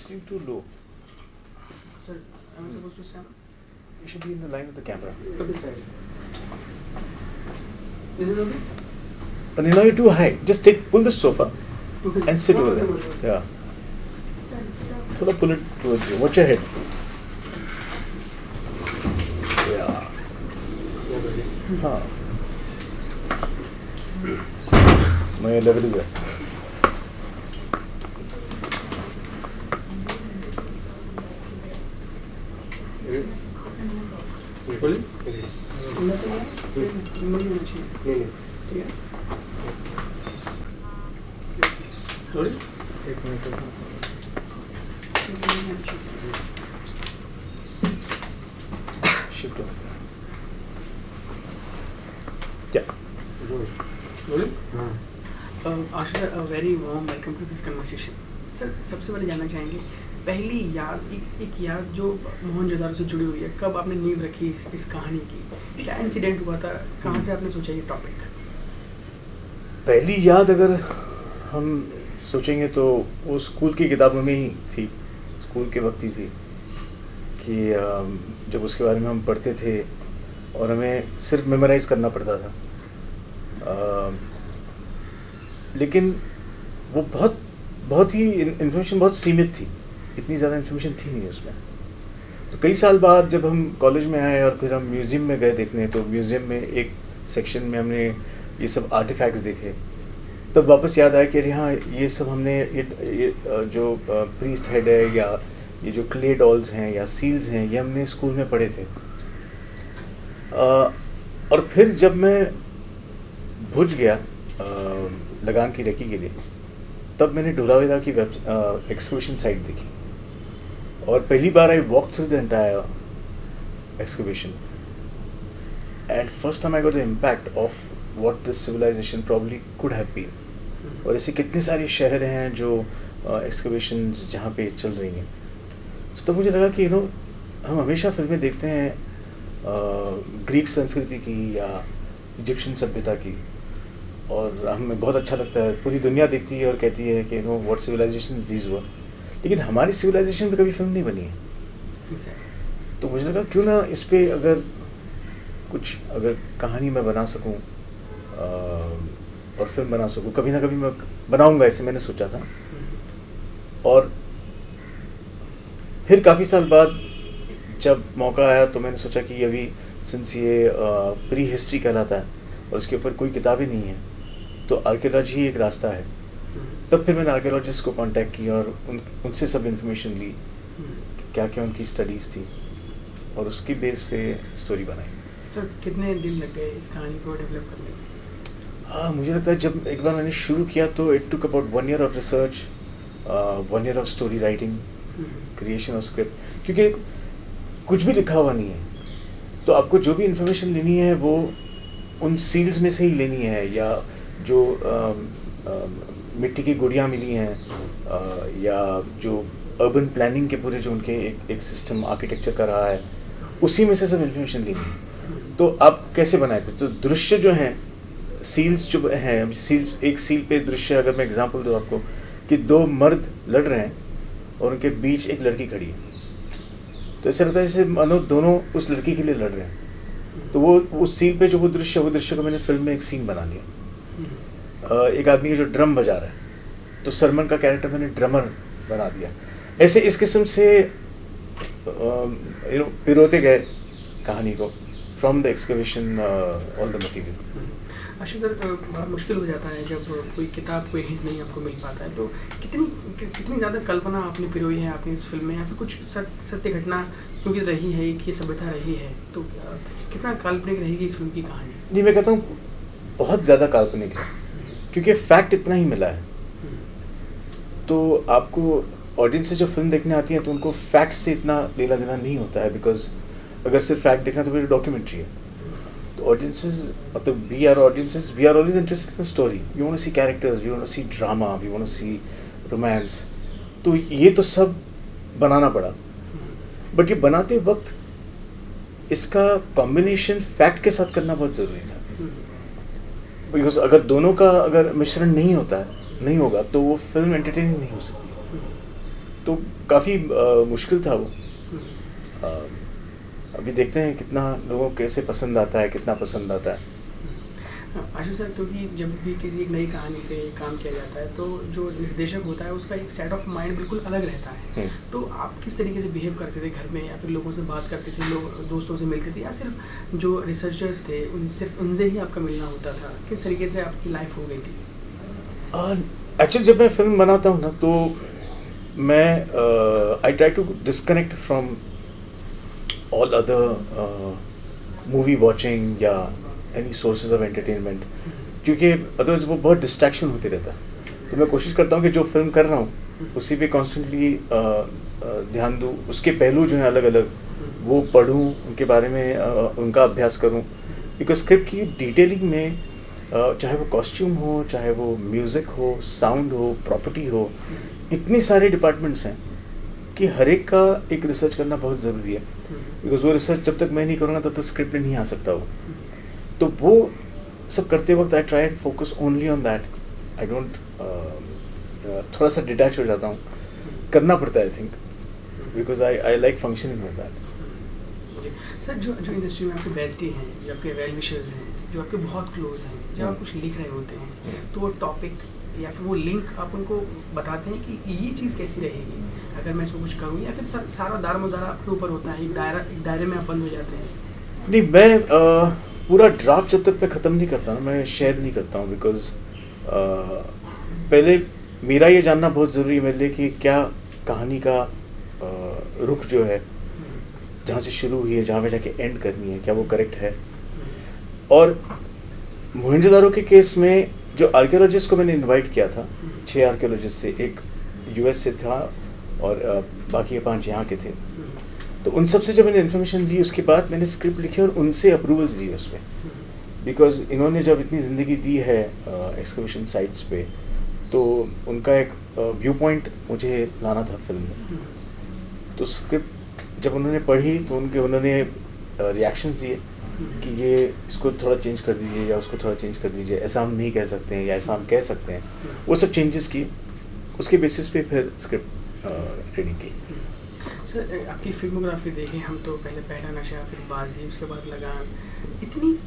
listening too low. Sir, am I supposed to stand? You should be in the line with the camera. Okay, sir. Is it okay? But you know you're too high. Just pull the sofa Okay, sir. and sit over Okay, there. okay. Yeah. Thoda pull it towards you. Watch your head. Yeah. Huh. My level is there. Recording? Sorry? Shift on. Yeah. Rolling? Asha, a very warm welcome to this conversation. Sir सबसे पहले जानना चाहेंगे पहली याद एक याद जो मोहनजोदारो से जुड़ी हुई है, कब आपने नींव रखी इस कहानी की, क्या इंसिडेंट हुआ था, कहाँ से आपने सोचा ये टॉपिक? पहली याद अगर हम सोचेंगे तो वो स्कूल की किताबों में ही थी, स्कूल के वक्त ही थी कि जब उसके बारे में हम पढ़ते थे और हमें सिर्फ मेमोराइज करना पड़ता था, लेकिन वो बहुत ही इन्फॉर्मेशन बहुत सीमित थी, इतनी ज़्यादा इन्फॉर्मेशन थी नहीं उसमें। तो कई साल बाद जब हम कॉलेज में आए और फिर हम म्यूज़ियम में गए देखने, तो म्यूज़ियम में एक सेक्शन में हमने ये सब आर्टिफैक्ट्स देखे, तब वापस याद आया कि अरे हाँ, ये सब हमने ये जो प्रीस्ट हेड है या ये जो क्ले डॉल्स हैं या सील्स हैं, ये हमने स्कूल में पढ़े थे। और फिर जब मैं भुज गया लगान की रेकी के लिए, तब मैंने ढोलावीरा की एक्सकवेशन साइट देखी और पहली बार I walk through the entire excavation and first time I got the impact of what this civilization probably could have been. और ऐसे कितने सारे शहर हैं जो एक्सकवेशंस जहाँ पे चल रही हैं। तो तब मुझे लगा कि हम हमेशा फिल्में देखते हैं ग्रीक संस्कृति की या इजिप्शियन सभ्यता की, और हमें बहुत अच्छा लगता है, पूरी दुनिया देखती है और कहती है कि व्हाट सिविलाइजेशन दीज वर, लेकिन हमारी सिविलाइजेशन पे कभी फिल्म नहीं बनी है। तो मुझे लगा क्यों ना इस पे अगर कहानी मैं बना सकूं और फिल्म बना सकूं, कभी ना कभी मैं बनाऊंगा, ऐसे मैंने सोचा था। और फिर काफ़ी साल बाद जब मौका आया तो मैंने सोचा कि अभी सिंस ये प्री हिस्ट्री कहलाता है और उसके ऊपर कोई किताबें नहीं है, तो आर्कियोलॉजी ही एक रास्ता है। तब फिर मैंने आर्कियोलॉजिस्ट को कांटेक्ट किया और उनसे सब इन्फॉर्मेशन ली, क्या क्या उनकी स्टडीज़ थी, और उसकी बेस पे स्टोरी बनाई। सर कितने दिन लग गए इस कहानी को डेवलप करने में? हाँ, मुझे लगता है जब एक बार मैंने शुरू किया तो it took about 1 year of research, 1 year of story writing, creation of script, क्योंकि कुछ भी लिखा हुआ नहीं है, तो आपको जो भी इन्फॉर्मेशन लेनी है वो उन सील्स में से ही लेनी है, या जो मिट्टी की गुड़ियाँ मिली हैं या जो अर्बन प्लानिंग के पूरे जो उनके एक सिस्टम आर्किटेक्चर का रहा है, उसी में से सब इन्फॉर्मेशन लेनी है। तो आप कैसे बनाए फिर? तो दृश्य जो हैं, सील्स जो हैं, सील्स, एक सील पे दृश्य, अगर मैं एग्जांपल दूँ आपको कि 2 मर्द लड़ रहे हैं और उनके बीच एक लड़की खड़ी है, तो ऐसा लगता है जैसे मानो दोनों उस लड़की के लिए लड़ रहे हैं। तो वो उस सीन पे जो वो दृश्य को मैंने फिल्म में एक सीन बना लिया। एक आदमी है जो ड्रम बजा रहा है, तो सलमान का कैरेक्टर मैंने ड्रमर बना दिया। ऐसे इस किस्म से पिरोते गए कहानी को, from the excavation all the material. अच्छा सर, बड़ा मुश्किल हो जाता है जब कोई किताब, कोई हिंट नहीं आपको मिल पाता है, तो कितनी ज़्यादा कल्पना आपने पिरोई है आपने इस फिल्म में, या फिर कुछ सत्य घटना क्योंकि रही है, एक ये सभ्यता रही है, तो कितना काल्पनिक रहेगी इस फिल्म की कहानी? नहीं, मैं कहता हूँ बहुत ज़्यादा काल्पनिक है, क्योंकि फैक्ट इतना ही मिला है। तो आपको ऑडियंस से जो फिल्म देखने आती है तो उनको फैक्ट से इतना लेना देना नहीं होता है, बिकॉज अगर सिर्फ फैक्ट देखना तो फिर डॉक्यूमेंट्री है। तो ऑडियंसेस, मतलब we are always interested in story, we want to see characters, we want to see drama, we want to see romance. तो ये तो सब बनाना पड़ा, बट ये बनाते वक्त इसका कॉम्बिनेशन फैक्ट के साथ करना बहुत ज़रूरी था, बिकॉज अगर दोनों का अगर मिश्रण नहीं होगा तो वो फिल्म एंटरटेनिंग नहीं हो सकती। तो काफ़ी मुश्किल था वो। अभी देखते हैं कितना लोगों को कैसे पसंद आता है, कितना पसंद आता है। आशु सर, क्योंकि जब भी किसी एक नई कहानी पे काम किया जाता है तो जो निर्देशक होता है उसका एक सेट ऑफ माइंड बिल्कुल अलग रहता है। तो आप किस तरीके से बिहेव करते थे घर में, या फिर लोगों से बात करते थे, लोग दोस्तों से मिलते थे, या सिर्फ जो रिसर्चर्स थे सिर्फ उनसे ही आपका मिलना होता था? किस तरीके से आपकी लाइफ हो गई थी? एक्चुअली जब मैं फिल्म बनाता हूँ ना, तो मैं I try to disconnect from all other movie watching या एनी सोर्सेज ऑफ एंटरटेनमेंट, क्योंकि अदरवाइज वो बहुत डिस्ट्रैक्शन होती रहता है। तो मैं कोशिश करता हूँ कि जो फिल्म कर रहा हूँ उसी पे कॉन्स्टेंटली ध्यान दूँ, उसके पहलू जो हैं अलग अलग वो पढूँ, उनके बारे में उनका अभ्यास करूँ। बिकॉज स्क्रिप्ट की डिटेलिंग में चाहे वो कॉस्ट्यूम हो, चाहे वो म्यूज़िक हो, साउंड हो, प्रॉपर्टी हो, इतनी सारे डिपार्टमेंट्स हैं कि हर एक का एक रिसर्च करना बहुत ज़रूरी है। बिकॉज वो रिसर्च जब तक मैं नहीं करूँगा तब तक स्क्रिप्ट में नहीं आ सकता वो। तो वो सब करते वक्त I try and focus only on that. I don't थोड़ा सा डिटैच हो जाता हूँ, करना पड़ता है I think, because I like functioning with that. Sir, जो इंडस्ट्री में आपके बेस्टी हैं, जो आपके वेल विशर्स हैं, जो आपके बहुत क्लोज हैं, जब आप कुछ लिख रहे होते हैं तो वो टॉपिक या फिर वो लिंक आप उनको बताते हैं कि ये चीज़ कैसी रहेगी अगर मैं इसमें कुछ करूँ, या फिर सारा दारोमदार आपके ऊपर होता है, एक दायरे में आप बंद हो जाते हैं? नहीं, मैं पूरा ड्राफ्ट जब तक मैं ख़त्म नहीं करता ना, मैं शेयर नहीं करता हूँ। बिकॉज पहले मेरा ये जानना बहुत ज़रूरी है मेरे लिए कि क्या कहानी का रुख जो है, जहाँ से शुरू हुई है जहाँ पे जाके एंड करनी है, क्या वो करेक्ट है। और मोहनजोदारो के केस में जो आर्कियोलॉजिस्ट को मैंने इनवाइट किया था, 6 आर्कियोलॉजिस्ट से, एक यूएस से था और बाकी 5 यहाँ के थे। तो उन सब से जब मैंने इन्फॉर्मेशन ली उसके बाद मैंने स्क्रिप्ट लिखी और उनसे अप्रूवल्स लिए उसमें। बिकॉज इन्होंने जब इतनी ज़िंदगी दी है एक्सकवेशन साइट्स पे, तो उनका एक व्यू पॉइंट मुझे लाना था फिल्म में। तो स्क्रिप्ट जब उन्होंने पढ़ी तो उन्होंने रिएक्शंस दिए कि ये इसको थोड़ा चेंज कर दीजिए या उसको थोड़ा चेंज कर दीजिए, ऐसा हम नहीं कह सकते हैं या ऐसा हम कह सकते हैं। वो सब चेंजेस किए, उसके बेसिस पे फिर स्क्रिप्ट रेडी की। सर, आपकी फिल्मोग्राफी देखें हम तो पहला नशा, फिर बाजी, उसके बाद लगान, इतनी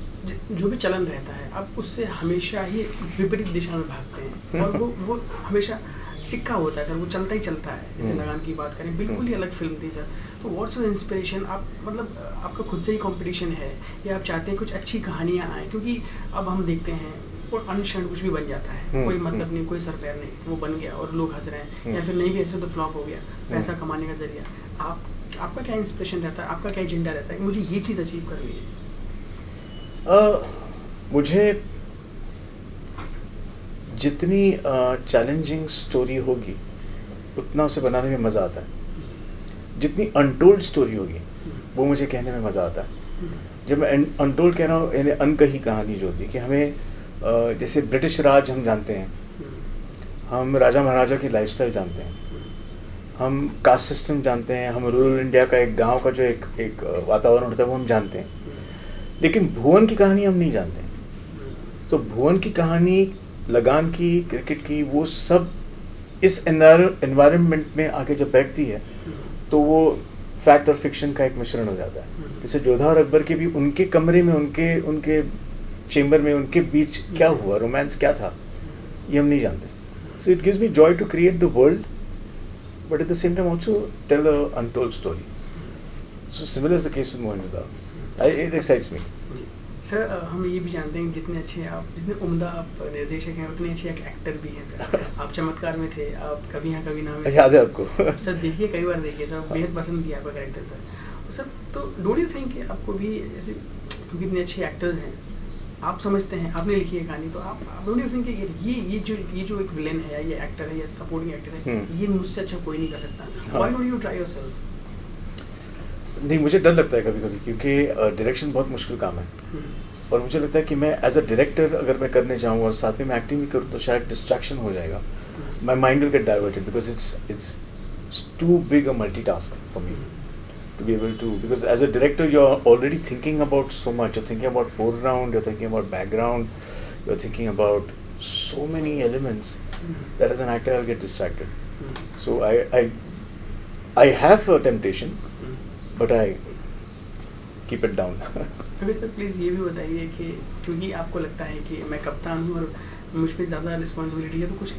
जो भी चलन रहता है आप उससे हमेशा ही विपरीत दिशा में भागते हैं और वो हमेशा सिक्का होता है सर, वो चलता ही चलता है। जैसे लगान की बात करें, बिल्कुल ही अलग फिल्म थी सर। तो व्हाट्स योर इंस्पिरेशन? आप मतलब आपका खुद से ही कंपटीशन है या आप चाहते हैं कुछ अच्छी कहानियाँ आएँ? क्योंकि अब हम देखते हैं और अनशर्ट कुछ भी बन जाता है, कोई मतलब नहीं, कोई सर पैर नहीं, वो बन गया और लोग हंस रहे हैं, या फिर नहीं भी हंस रहे तो फ्लॉप हो गया, पैसा कमाने का जरिया। आपका क्या इंस्पिरेशन रहता है, आपका क्या एजेंडा रहता है कि मुझे ये चीज़ अचीव करनी है? मुझे जितनी चैलेंजिंग स्टोरी होगी उतना उसे बनाने में मज़ा आता है। जितनी अनटोल्ड स्टोरी होगी वो मुझे कहने में मज़ा आता है। जब मैं अनटोल्ड कह रहा हूँ, यानी अनकही कहानी जो होती है कि हमें जैसे ब्रिटिश राज हम जानते हैं, हम राजा महाराजा की लाइफस्टाइल जानते हैं, हम कास्ट सिस्टम जानते हैं, हम रूरल इंडिया का एक गांव का जो एक वातावरण होता है वो हम जानते हैं, लेकिन भुवन की कहानी हम नहीं जानते। तो भुवन की कहानी, लगान की, क्रिकेट की, वो सब इस एनवायरनमेंट में आके जब बैठती है तो वो फैक्ट और फिक्शन का एक मिश्रण हो जाता है। जैसे जोधा और अकबर के भी उनके कमरे में, उनके चेम्बर में, उनके बीच क्या हुआ, रोमांस क्या था, ये हम नहीं जानते। So it gives me joy to create the world, but at the same time also tell a untold story. So similar is the case with Mohenjo-daro. It excites me. Sir, हम ये भी जानते हैं जितने अच्छे आप, जितने उम्दा आप निर्देशक हैं उतने अच्छे एक एक्टर भी हैं सर। आप चमत्कार में थे, आप कभी हाँ कभी ना में, याद है आपको? सर देखिए, कई बार देखिए सर, बेहद पसंद किया आपका कैरेक्टर सर। तो डोंट यू थिंक कि आपको भी ऐसे, क्योंकि इतने अच्छे एक्टर्स हैं, आप समझते हैं, आपने लिखी है कहानी, तो आप डोंट यू थिंक कि ये जो एक विलेन है, ये एक्टर है, ये सपोर्टिंग एक्टर है, ये मुझसे अच्छा कोई नहीं कर सकता। Why don't you try yourself? नहीं, मुझे डर लगता है कभी कभी, क्योंकि डायरेक्शन बहुत मुश्किल काम है। और मुझे लगता है कि मैं एज अ डायरेक्टर अगर मैं करने जाऊँ और साथ में मैं एक्टिंग भी करूँ तो शायद डिस्ट्रैक्शन हो जाएगा। My mind will get diverted because it's too big a multitask for me to be able to, because as a director you're already thinking about so much. You're thinking about foreground, you're thinking about background, you're thinking about so many elements that as an actor I'll get distracted. So I I have a temptation but I keep it down. अभी sir please ये भी बताइए कि क्योंकि आपको लगता है कि मैं कप्तान हूँ और मुझ पर ज़्यादा रिस्पॉन्सिबिलिटी है, तो कुछ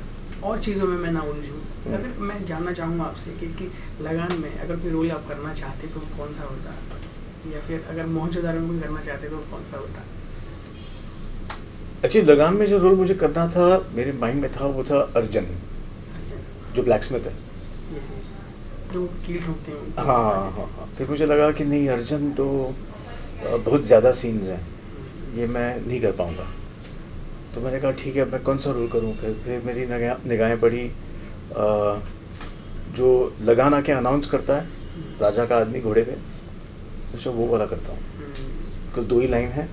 और चीज़ों में मैं ना उलझूँ. अगर मैं जानना चाहूँगा आपसे कि लगान में अगर कोई रोल आप करना चाहते तो कौन सा होता, या फिर अगर मोहनजोदारो में करना चाहते तो कौन सा होता? अच्छा, लगान में जो रोल मुझे करना था मेरे माइंड में था वो था अर्जुन, जो ब्लैक स्मिथ है. जो कील ठोकते हैं. हाँ. फिर मुझे लगा कि नहीं, अर्जुन तो बहुत ज़्यादा सीन्स हैं, ये मैं नहीं कर पाऊँगा. तो मैंने कहा ठीक है, मैं कौन सा रोल करूँ. फिर मेरी निगाहें पड़ी जो लगान आके अनाउंस करता है, राजा का आदमी घोड़े पे, अच्छा वो वाला करता हूँ. कुछ 2 ही लाइन है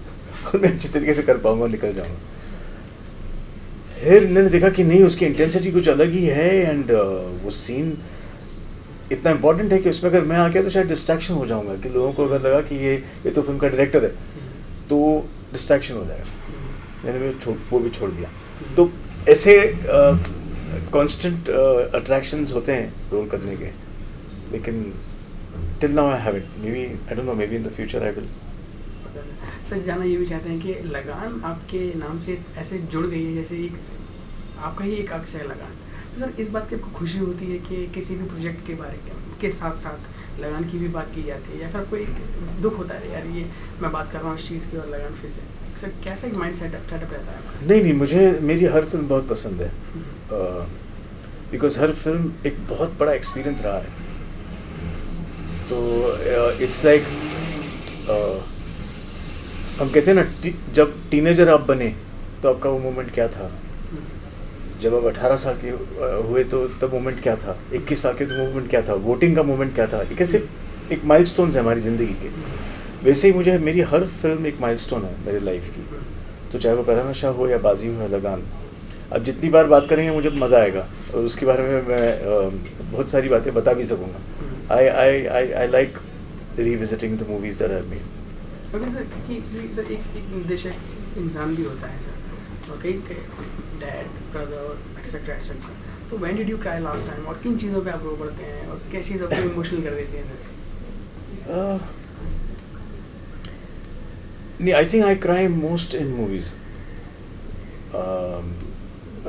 और मैं अच्छी तरीके से कर पाऊँगा और निकल जाऊँगा. फिर मैंने देखा कि नहीं, उसकी इंटेंसिटी कुछ अलग ही है. एंड वो सीन इतना इम्पोर्टेंट है कि उसमें अगर मैं आ गया तो शायद डिस्ट्रैक्शन हो जाऊँगा, कि लोगों को अगर लगा कि ये तो फिल्म का डायरेक्टर है तो डिस्ट्रैक्शन हो जाएगा. मैंने वो भी छोड़ दिया. तो ऐसे कांस्टेंट अट्रैक्शंस होते हैं रोल करने के, लेकिन till now I haven't. Maybe I don't know, maybe in the future I will. Sir जानना ये भी चाहते हैं कि लगान आपके नाम से ऐसे जुड़ गई है जैसे एक आपका ही एक अक्स है लगान. तो सर इस बात की आपको खुशी होती है कि किसी भी प्रोजेक्ट के बारे के साथ साथ लगान की भी बात की जाती है, या फिर कोई दुख होता है यार ये मैं बात कर रहा हूँ इस चीज़ की और लगान फिर से, सर कैसा एक माइंड सेटअप रहता है? नहीं, मुझे मेरी हर फिल्म बहुत पसंद है, बिकॉज हर फिल्म एक बहुत बड़ा एक्सपीरियंस रहा है. तो इट्स लाइक हम कहते हैं ना, जब टीनेजर आप बने तो आपका वो मोमेंट क्या था, जब आप 18 साल के हुए तो तब मोमेंट क्या था, 21 साल के तो मोमेंट क्या था, वोटिंग का मोमेंट क्या था. एक ऐसे एक माइलस्टोन्स है हमारी ज़िंदगी के. वैसे ही मुझे मेरी हर फिल्म एक माइलस्टोन है मेरी लाइफ की. तो चाहे वो पहला नशा हो या बाजी हो या लगान, अब जितनी बार बात करेंगे मुझे मज़ा आएगा और उसके बारे में मैं बहुत सारी बातें बता भी सकूँगा. I like revisiting the movies that I have made. Okay sir, क्योंकि सर एक निर्देशक इंसान भी होता है सर, और कई डैड ब्रदर एक्सेट्रा एक्सेट्रा. तो when did you cry last time, और किन चीज़ों पे आप रो पड़ते हैं और क्या चीज़ आपको इमोशनल कर देती है सर? नहीं, I think I cry most in movies.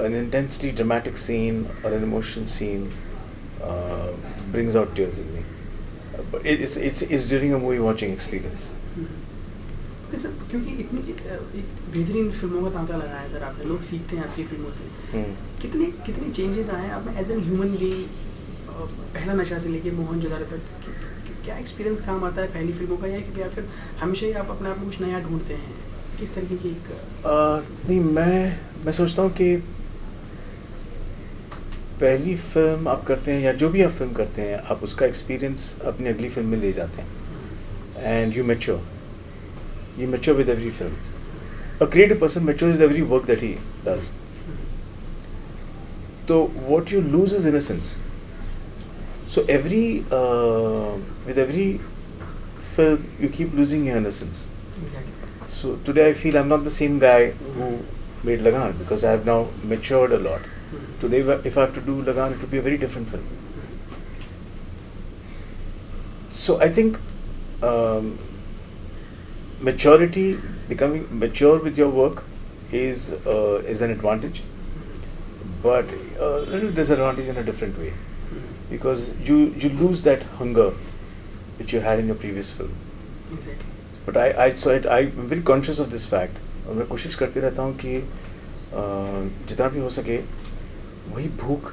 An intensely dramatic scene or an emotional scene brings out tears in me. But it's during a movie watching experience. Sir क्योंकि इतनी एक बेहतरीन फिल्मों का तांता लगाया है सर आपने, लोग सीखते हैं आपकी फिल्मों से. कितने चेंजेस आए हैं आप में एज एन ह्यूमन बीइंग, पहला नशा से लेके मोहनजोदारो तक? क्या एक्सपीरियंस काम आता है पहली फिल्मों का, या फिर हमेशा ही आप अपने आप में कुछ नया ढूंढते हैं? किस तरीके की नहीं, मैं सोचता हूँ कि पहली फिल्म आप करते हैं या जो भी आप फिल्म करते हैं, आप उसका एक्सपीरियंस अपनी अगली फिल्म में ले जाते हैं. And you mature with every film. A creative person matures with every work that he does. तो what you lose is innocence. So with every film, you keep losing your innocence. Exactly. So today I feel I'm not the same guy who made Lagan, because I have now matured a lot. Today, if I have to do Lagan, it would be a very different film. So I think maturity, becoming mature with your work, is an advantage, but a little disadvantage in a different way. Because you lose that hunger which you had in your previous film. Exactly. But I'm very conscious of this fact. और मैं कोशिश करते रहता हूँ कि जितना भी हो सके वही भूख,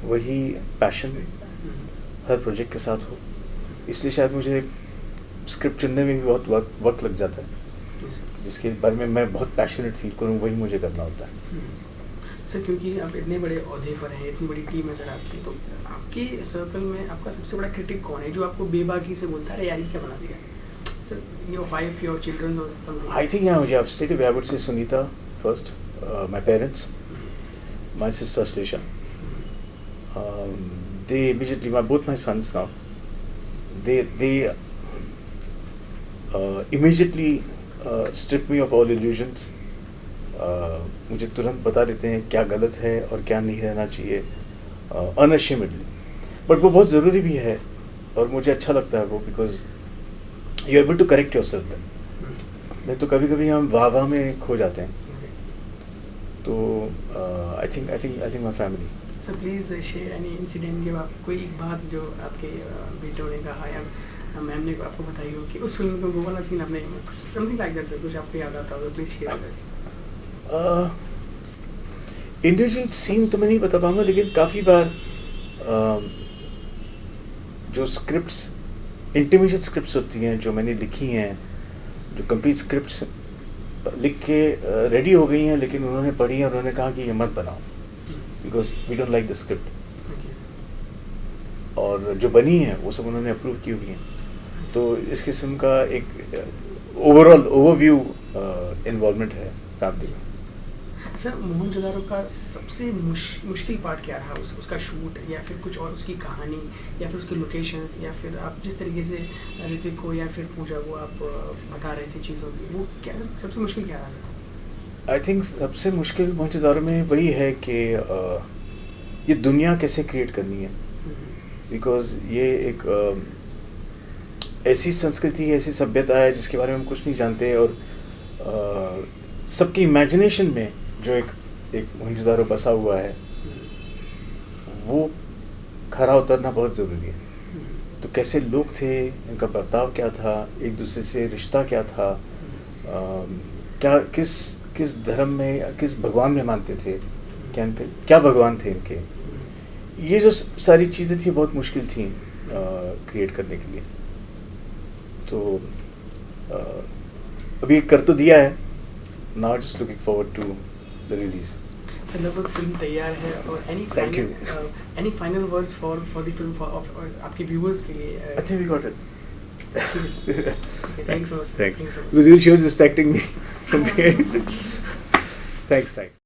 वही पैशन हर प्रोजेक्ट के साथ हो. इसलिए शायद मुझे स्क्रिप्ट चुनने में भी बहुत वक्त लग जाता है. जिसके बारे में मैं बहुत पैशनेट फील करूँ, वही मुझे करना होता है. सर क्योंकि आप इतने बड़े ओहदे पर हैं, इतनी बड़ी टीम है सर आपकी, तो आपके सर्कल में आपका सबसे बड़ा क्रिटिक कौन है जो आपको बेबाकी से बोलता है अरे यार ये क्या बना दिया? Sir your wife, your children और something? I think I would say Sunita first, my parents, my sister Shlesha. They immediately, both my sons now, they immediately strip me of all illusions. मुझे तुरंत बता देते हैं क्या गलत है और क्या नहीं रहना चाहिए, unashamedly. बट वो बहुत ज़रूरी भी है और मुझे अच्छा लगता है वो, because you able to correct your self. नहीं तो कभी कभी हम वाह वाह में खो जाते हैं। तो I think my family. So please share any incident, जब आप कोई एक बात जो आपके बेटों ने कहा या मैम ने आपको बताई हो कि उस फिल्म में वो वाला सीन आपने समथिंग लाइक दैट, कुछ आपको याद आता हो, please share with us. Individual scene तो मैं नहीं बता पाऊंगा, लेकिन काफ़ी बार जो स्क्रिप्ट्स, इंटरमीडिएट स्क्रिप्ट्स होती हैं जो मैंने लिखी हैं, जो कंप्लीट स्क्रिप्ट्स लिख के रेडी हो गई हैं, लेकिन उन्होंने पढ़ी है, उन्होंने कहा कि ये मत बनाओ because we don't like the script, और जो बनी है वो सब उन्होंने अप्रूव की हुई हैं। तो इस किस्म का एक ओवरऑल ओवरव्यू इन्वॉल्वमेंट है फैमिली में। सर, मोहनजोदारो का सबसे मुश्किल पार्ट क्या रहा? उसका शूट, या फिर कुछ और, उसकी कहानी, या फिर उसके लोकेशंस, या फिर आप जिस तरीके से ऋतिक को या फिर पूजा को आप बता रहे थे चीज़ों की, वो क्या सबसे मुश्किल क्या रहा सर? आई थिंक सबसे मुश्किल मोहनजोदारो में वही है कि ये दुनिया कैसे क्रिएट करनी है, बिकॉज ये एक ऐसी संस्कृति, ऐसी सभ्यता है जिसके बारे में हम कुछ नहीं जानते, और सबकी इमेजिनेशन में जो एक मोहनजोदारो बसा हुआ है, वो खरा उतरना बहुत ज़रूरी है। तो कैसे लोग थे, इनका बर्ताव क्या था, एक दूसरे से रिश्ता क्या था, क्या किस धर्म में, किस भगवान में मानते थे, क्या भगवान थे इनके, ये जो सारी चीज़ें थी बहुत मुश्किल थी क्रिएट करने के लिए। तो अभी कर तो दिया है, now just looking forward to the release. Sir, लगभग फिल्म तैयार है, और any final words for the film, for आपके व्यूअर्स के लिए? I think we got it. ठीक है sir, thanks so much. Thanks. Because you'll show distracting me from here. Thanks.